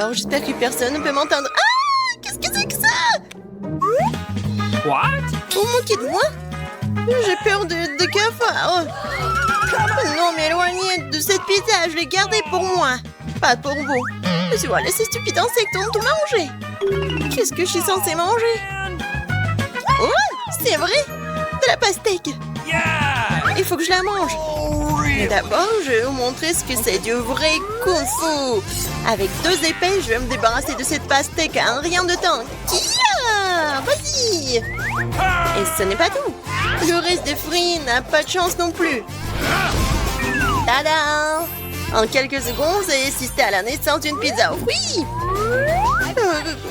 Alors, j'espère que personne ne peut m'entendre. Ah! Qu'est-ce que c'est que ça? What? Vous moquez de moi? J'ai peur de cafards. Non, mais éloignez de cette pizza, je l'ai gardée pour moi. Pas pour vous. Je vois, ces stupides insectes ont tout mangé. Qu'est-ce que je suis censée manger? Oh, c'est vrai! De la pastèque. Yeah! Il faut que je la mange. Mais d'abord, je vais vous montrer ce que c'est du vrai kung-fu. Avec 2 épées, je vais me débarrasser de cette pastèque en rien de temps. Kia! Vas-y! Et ce n'est pas tout. Le reste des fruits n'a pas de chance non plus. Tada! En quelques secondes, j'ai assisté à la naissance d'une pizza aux fruits.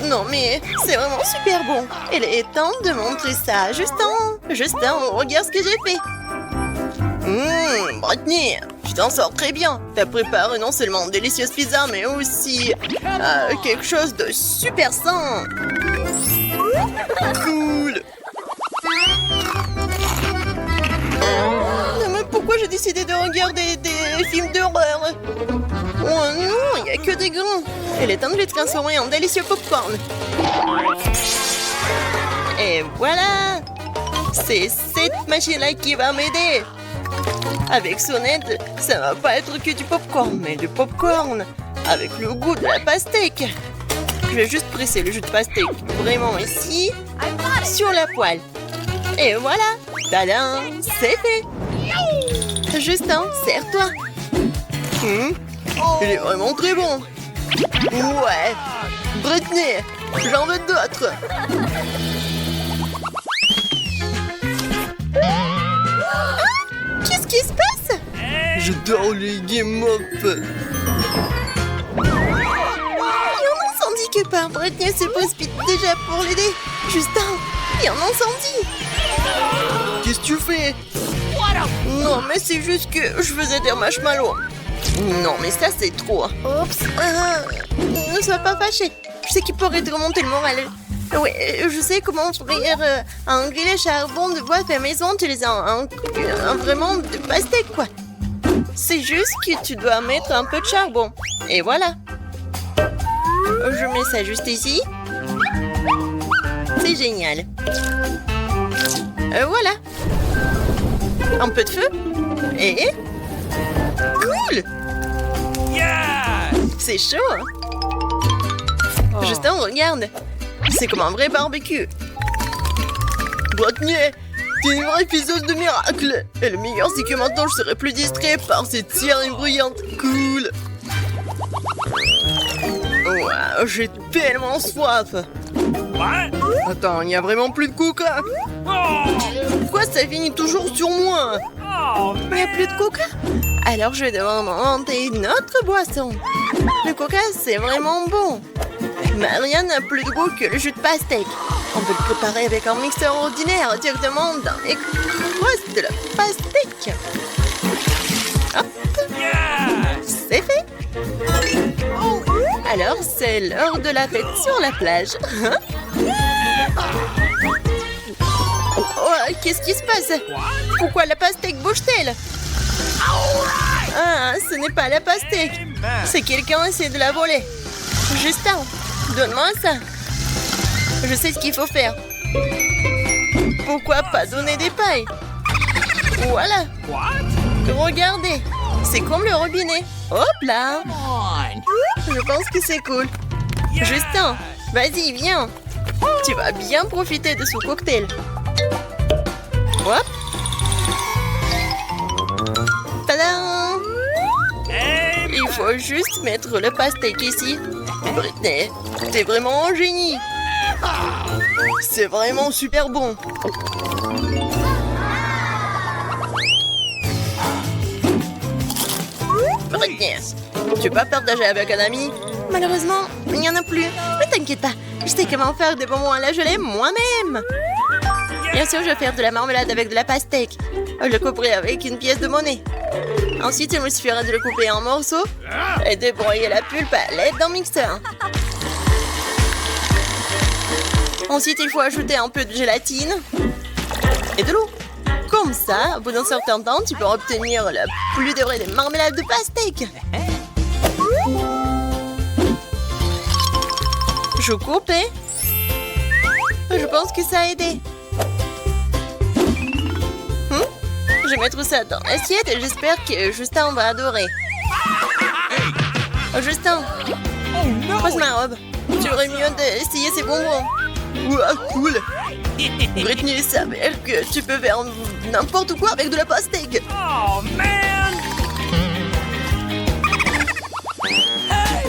Non, mais c'est vraiment super bon. Il est temps de montrer ça à Justin. Justin, regarde ce que j'ai fait. Brittany, tu t'en sors très bien. T'as préparé non seulement une délicieuse pizza, mais aussi quelque chose de super sain. Cool. Non, mais pourquoi j'ai décidé de regarder des films d'horreur? Oh non, il n'y a que des grands. Il est temps de les transformer en délicieux popcorn. Et voilà. C'est cette machine-là qui va m'aider. Avec son aide, ça va pas être que du popcorn, mais du popcorn avec le goût de la pastèque. Je vais juste presser le jus de pastèque vraiment ici, sur la poêle. Et voilà, tadam, c'est fait. Justin, serre-toi. Il est vraiment très bon. Ouais, Brittany, j'en veux d'autres. Qu'est-ce qui se passe? J'adore les game up. Il y en incendie que par Brittany se précipite déjà pour l'aider. Justin, il y a un incendie. Qu'est-ce que tu fais? Non, mais c'est juste que je faisais des marshmallows. Non, mais ça, c'est trop. Oups. Ne sois pas fâché. Je sais qu'il pourrait te remonter le moral. Oui, je sais comment faire un grillé charbon de bois fait maison. Tu les as vraiment de pastèque, quoi. C'est juste que tu dois mettre un peu de charbon. Et voilà. Je mets ça juste ici. C'est génial. Voilà. Un peu de feu. Et... Cool! Yeah! C'est chaud, hein? Justin, regarde. C'est comme un vrai barbecue. Brittany, t'es une vraie faiseuse de miracles. Et le meilleur, c'est que maintenant, je serai plus distrait par cette série bruyante. Cool! Wow, j'ai tellement soif. What? Attends, il n'y a vraiment plus de coca. Pourquoi ça finit toujours sur moi? Oh, Il n'y a plus de coca? Alors je vais devoir inventer une autre boisson. Le coca, c'est vraiment bon. Mais rien n'a plus de goût que le jus de pastèque. On peut le préparer avec un mixeur ordinaire directement dans les crosses de la pastèque. Hop, yeah! c'est fait. Alors, c'est l'heure de la fête sur la plage. Oh, qu'est-ce qui se passe? Pourquoi la pastèque bouge-t-elle? Ah, ce n'est pas la pastèque. C'est quelqu'un qui essaie de la voler. Justin, donne-moi ça. Je sais ce qu'il faut faire. Pourquoi pas donner des pailles? Voilà. Regardez, c'est comme le robinet. Hop là. Je pense que c'est cool. Justin, vas-y, viens. Tu vas bien profiter de ce cocktail. Hop. Tadam! Il faut juste mettre le pastèque ici. Brittany, t'es vraiment un génie. C'est vraiment super bon. Brittany, tu veux pas partager avec un ami? Malheureusement, il n'y en a plus. Ne t'inquiète pas, je sais comment faire des bonbons à la gelée moi-même. Bien sûr, je vais faire de la marmelade avec de la pastèque. Je le couperai avec une pièce de monnaie. Ensuite, il me suffira de le couper en morceaux et de broyer la pulpe à l'aide d'un mixeur. Ensuite, il faut ajouter un peu de gélatine et de l'eau. Comme ça, au bout d'un certain temps, tu peux obtenir la plus de vraie des marmelades de pastèque. Je coupe et... Je pense que ça a aidé. Je vais mettre ça dans l'assiette et j'espère que Justin va adorer. Oh, Justin, pose ma robe. Tu aurais mieux d'essayer ces bonbons. Ouah, cool. Britney s'avère que tu peux faire n'importe quoi avec de la pastèque. Oh, man! Hey!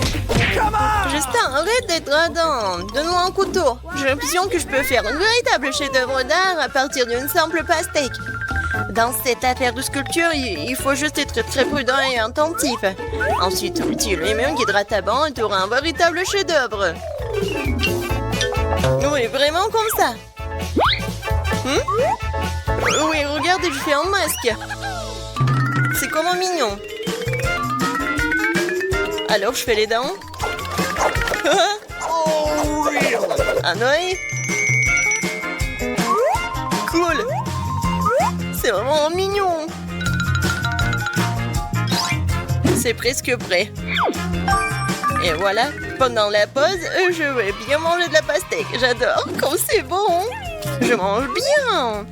Come on! Justin, arrête d'être radin. Donne-moi un couteau. J'ai l'impression que je peux faire un véritable chef-d'œuvre d'art à partir d'une simple pastèque. Dans cette affaire de sculpture, il faut juste être très prudent et attentif. Ensuite, utilise les mains guidera ta bande et tu auras un véritable chef-d'œuvre. Oui, vraiment comme ça. Oui, regarde, je fais un masque. C'est comment mignon. Alors, je fais les dents. Un œil. Cool. C'est vraiment mignon. C'est presque prêt. Et voilà, pendant la pause, je vais bien manger de la pastèque. J'adore, comme c'est bon. Je mange bien.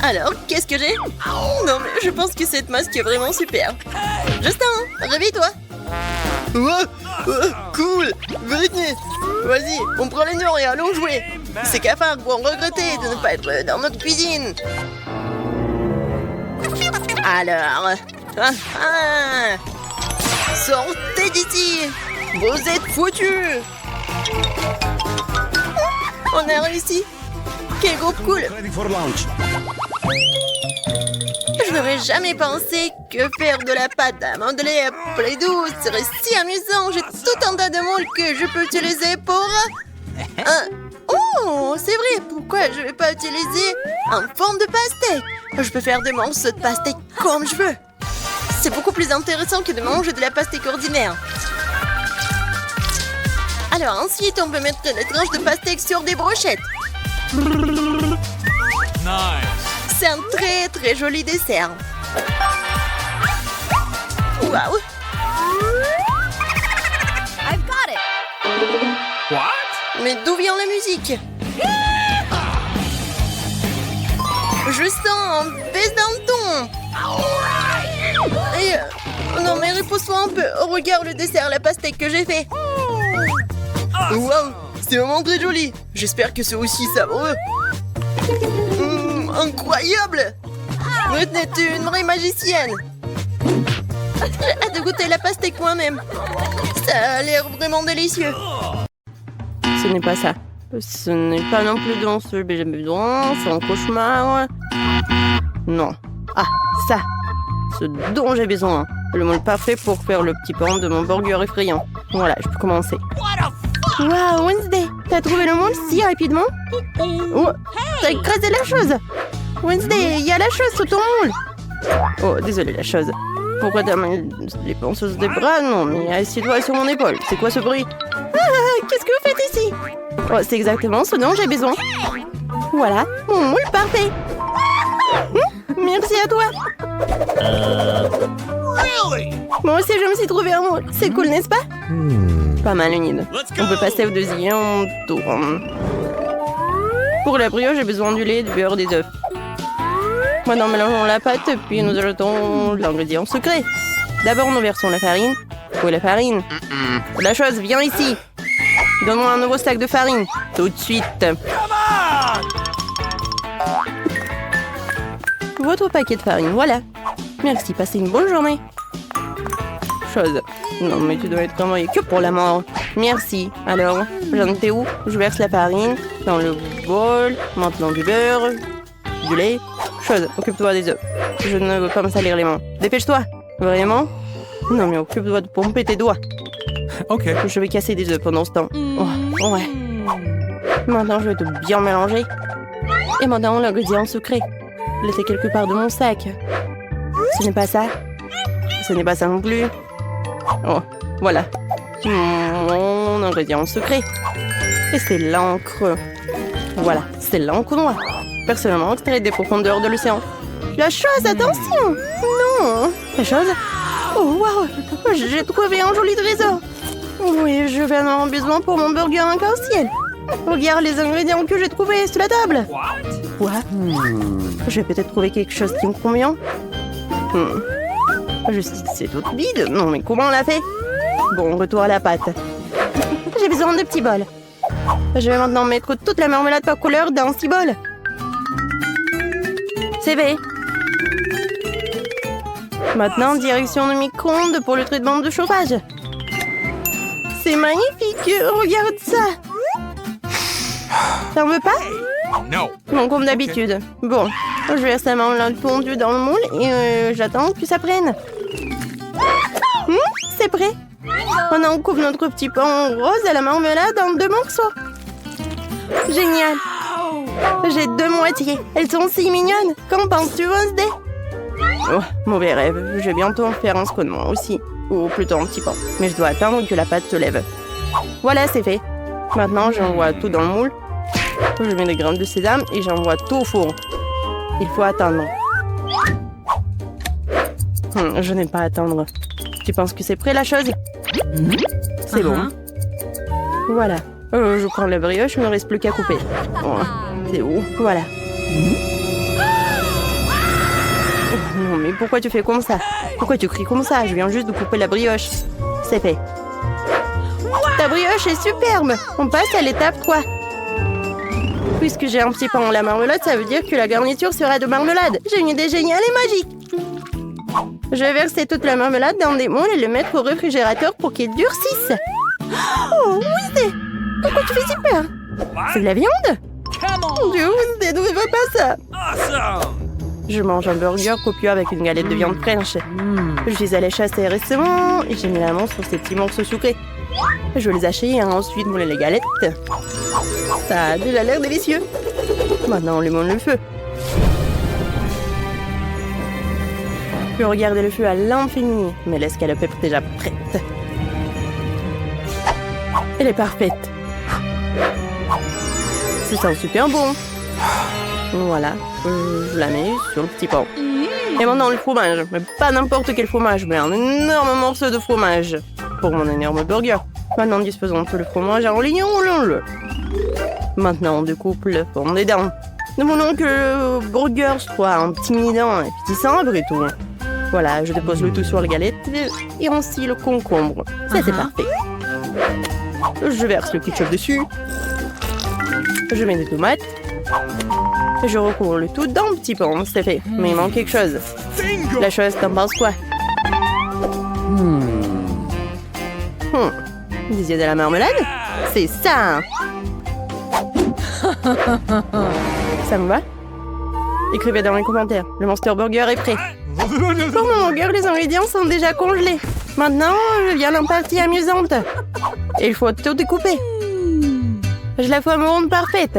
Alors, qu'est-ce que j'ai? Non, mais je pense que cette masque est vraiment super. Justin, réveille-toi. Cool. Britney, vas-y, on prend les nourris et allons jouer. Ces cafards vont regretter de ne pas être dans notre cuisine. Alors, sortez d'ici. Vous êtes foutus. On a réussi. Quel groupe cool. Je n'aurais jamais pensé que faire de la pâte à modeler à Play-Doh serait si amusant. J'ai tout un tas de moules que je peux utiliser pour... Oh, c'est vrai. Pourquoi je ne vais pas utiliser en forme de pastèque? Je peux faire des morceaux de pastèque comme je veux. C'est beaucoup plus intéressant que de manger de la pastèque ordinaire. Alors ensuite, on peut mettre les tranches de pastèque sur des brochettes. Nice. C'est un très très joli dessert. Waouh! I've got it. What? Mais d'où vient la musique? Je sens baisse d'un ton. Et non mais repousse-toi un peu. Oh, regarde le dessert, la pastèque que j'ai fait. Waouh, c'est vraiment très joli. J'espère que c'est aussi savoureux. Incroyable! Britney, tu es une vraie magicienne. J'ai hâte de goûter la pastèque moi-même. Ça a l'air vraiment délicieux. Ce n'est pas ça. Ce n'est pas non plus dans ce que j'ai besoin. C'est un cauchemar. Non. Ah, ça. Ce dont j'ai besoin. Le moule parfait pour faire le petit pain de mon burger effrayant. Voilà, je peux commencer. Waouh, Wednesday, t'as trouvé le moule si rapidement? Oh, t'as écrasé la chose. Wednesday, il y a la chose sous ton moule. Oh, désolé la chose. Pourquoi t'as mis les penseuses des bras? Non, mais assieds-toi sur mon épaule. C'est quoi ce bruit? Qu'est-ce que vous faites ici? Oh, c'est exactement ce dont j'ai besoin. Voilà, mon moule parfait. Merci à toi. Moi aussi, je me suis trouvé un moule. C'est cool, n'est-ce pas? Pas mal, une idée. On peut passer au deuxième tour. Pour la brioche, j'ai besoin du lait, du beurre, des œufs. Maintenant, mélangeons la pâte, puis nous ajoutons l'ingrédient secret. D'abord, nous versons la farine. Où est la farine? La chose, viens ici. Donne-moi un nouveau sac de farine. Tout de suite. Votre paquet de farine, voilà. Merci, passez une bonne journée. Chose. Non, mais tu dois être envoyé que pour la mort. Merci. Alors, j'en étais où? Je verse la farine dans le bol. Maintenant du beurre, du lait. Chose, occupe-toi des œufs. Je ne veux pas me salir les mains. Dépêche-toi. Vraiment? Non, mais occupe-toi de pomper tes doigts. Ok. Je vais casser des œufs pendant ce temps. Oh, ouais. Maintenant, je vais tout bien mélanger. Et maintenant, l'ingrédient secret. Laissez quelque part de mon sac. Ce n'est pas ça. Ce n'est pas ça non plus. Oh, voilà. Mon ingrédient secret. Et c'est l'encre. Voilà, c'est l'encre noire. Personnellement extraite des profondeurs de l'océan. La chose, attention! Non! La chose? Oh, waouh! J'ai trouvé un joli trésor. Oui, je vais en avoir besoin pour mon burger arc-en-ciel. Regarde les ingrédients que j'ai trouvés sur la table. Quoi? Je vais peut-être trouver quelque chose qui me convient. C'est tout vide. Non, mais comment on l'a fait? Bon, retour à la pâte. J'ai besoin de petits bols. Je vais maintenant mettre toute la marmelade par couleur dans 6 bols. C'est fait. Maintenant, direction du micro-ondes pour le traitement de chauffage. C'est magnifique. Regarde ça. T'en veux pas? No. Bon, comme d'habitude. Bon, je verse la marmelade fondue dans le moule et j'attends que ça prenne. C'est prêt. Maintenant, on coupe notre petit pain rose à la marmelade en 2 morceaux. Génial. J'ai 2 moitiés. Elles sont si mignonnes. Qu'en penses-tu, Wednesday? Oh, mauvais rêve. Je vais bientôt en faire un scone moi aussi. Ou plutôt un petit pain. Mais je dois attendre que la pâte se lève. Voilà, c'est fait. Maintenant, j'envoie tout dans le moule. Je mets des graines de sésame et j'envoie tout au four. Il faut attendre. Je n'aime pas attendre. Tu penses que c'est prêt la chose? C'est bon. Voilà. Je prends la brioche, il ne me reste plus qu'à couper. Oh, c'est où? Voilà. Oh, non, mais pourquoi tu fais comme ça? Pourquoi tu cries comme ça? Je viens juste de couper la brioche. C'est fait. Ta brioche est superbe. On passe à l'étape 3. Puisque j'ai un petit pain en la marmelade, ça veut dire que la garniture sera de marmelade. J'ai une idée géniale et magique. Je vais verser toute la marmelade dans des moules et le mettre au réfrigérateur pour qu'il durcisse. Oh, oui, pourquoi tu fais si peur? C'est de la viande? Mon Dieu, Wednesday, ne fais pas ça. Awesome. Je mange un burger copieux avec une galette de viande fraîche. Je suis allée chasser récemment et j'ai mis la main sur ces petits morceaux sucrés. Je vais les hacher et ensuite mouler les galettes. Ça a déjà l'air délicieux. Maintenant, on lui monte le feu. Je peux regarder le feu à l'infini, mais l'escalope est déjà prête. Elle est parfaite. C'est ça, super bon. Voilà, je la mets sur le petit pain. Et maintenant le fromage, mais pas n'importe quel fromage, mais un énorme morceau de fromage pour mon énorme burger. Maintenant disposons tout le fromage en ligne, roulons-le. Maintenant on découpe le fond des dents. Nous voulons que le burger soit intimidant et appétissant après tout. Voilà, je dépose le tout sur la galette et ainsi le concombre. Ça c'est parfait. Je verse le ketchup dessus. Je mets des tomates. Je recouvre le tout d'un petit pain, c'est fait. Mais il manque quelque chose. La chose, t'en penses quoi? Des yeux de la marmelade? C'est ça! Ça me va? Écrivez dans les commentaires. Le Monster Burger est prêt. Pour mon burger, les ingrédients sont déjà congelés. Maintenant, vient la partie amusante. Et il faut tout découper. Je la forme ronde parfaite.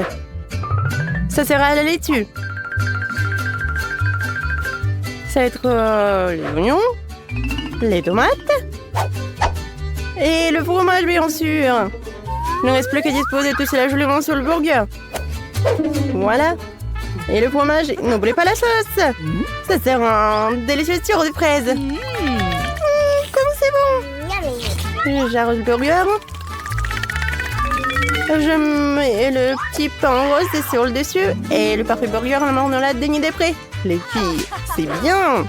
Ça sera à la laitue. Ça va être les oignons, les tomates et le fromage, bien sûr. Il ne reste plus qu'à disposer tout cela joliment sur le burger. Voilà. Et le fromage, n'oubliez pas la sauce. Ça sert un délicieux sirop de fraises. Comme c'est bon. J'arrose le burger. Je mets le petit pain rose sur le dessus et le parfait burger en marmelade déni des prés. Les filles, c'est bien.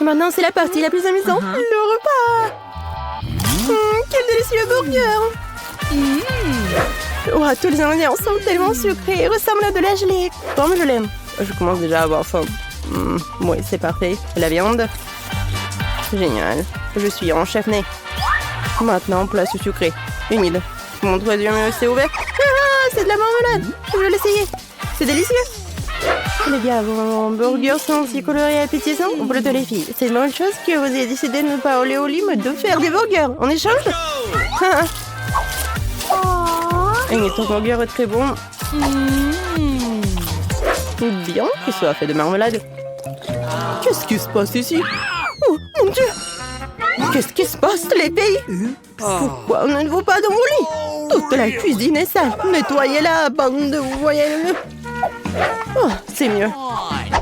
Et maintenant, c'est la partie la plus amusante, le repas. Quel délicieux burger. Oh, tous les ingrédients sont tellement sucrés et ressemblent à de la gelée. Comme je l'aime. Je commence déjà à avoir faim. Oui, c'est parfait. La viande. Génial. Je suis en chef-né. Maintenant, place sucré. Humide. Mon troisième œil s'est ouvert. Ah, c'est de la marmelade. Je vais l'essayer. C'est délicieux. Les gars, vos burgers sont si colorés et appétissants. Plutôt les filles. C'est une bonne chose que vous ayez décidé de ne pas aller au lit, mais de faire des burgers. En échange. Et ton burger est très bon. Bien qu'il soit fait de marmelade. Qu'est-ce qui se passe ici? Oh, mon Dieu! Qu'est-ce qui se passe, les filles? Pourquoi n'êtes-vous pas dans vos lits? Toute la cuisine est sale. Nettoyez-la, bande de voyelles. Oh, c'est mieux.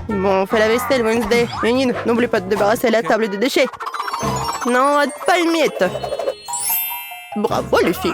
Bon, on fait la vaisselle, Wednesday. Lénine, n'oublie pas de débarrasser la table des déchets. Non, pas une miette. Bravo, les filles.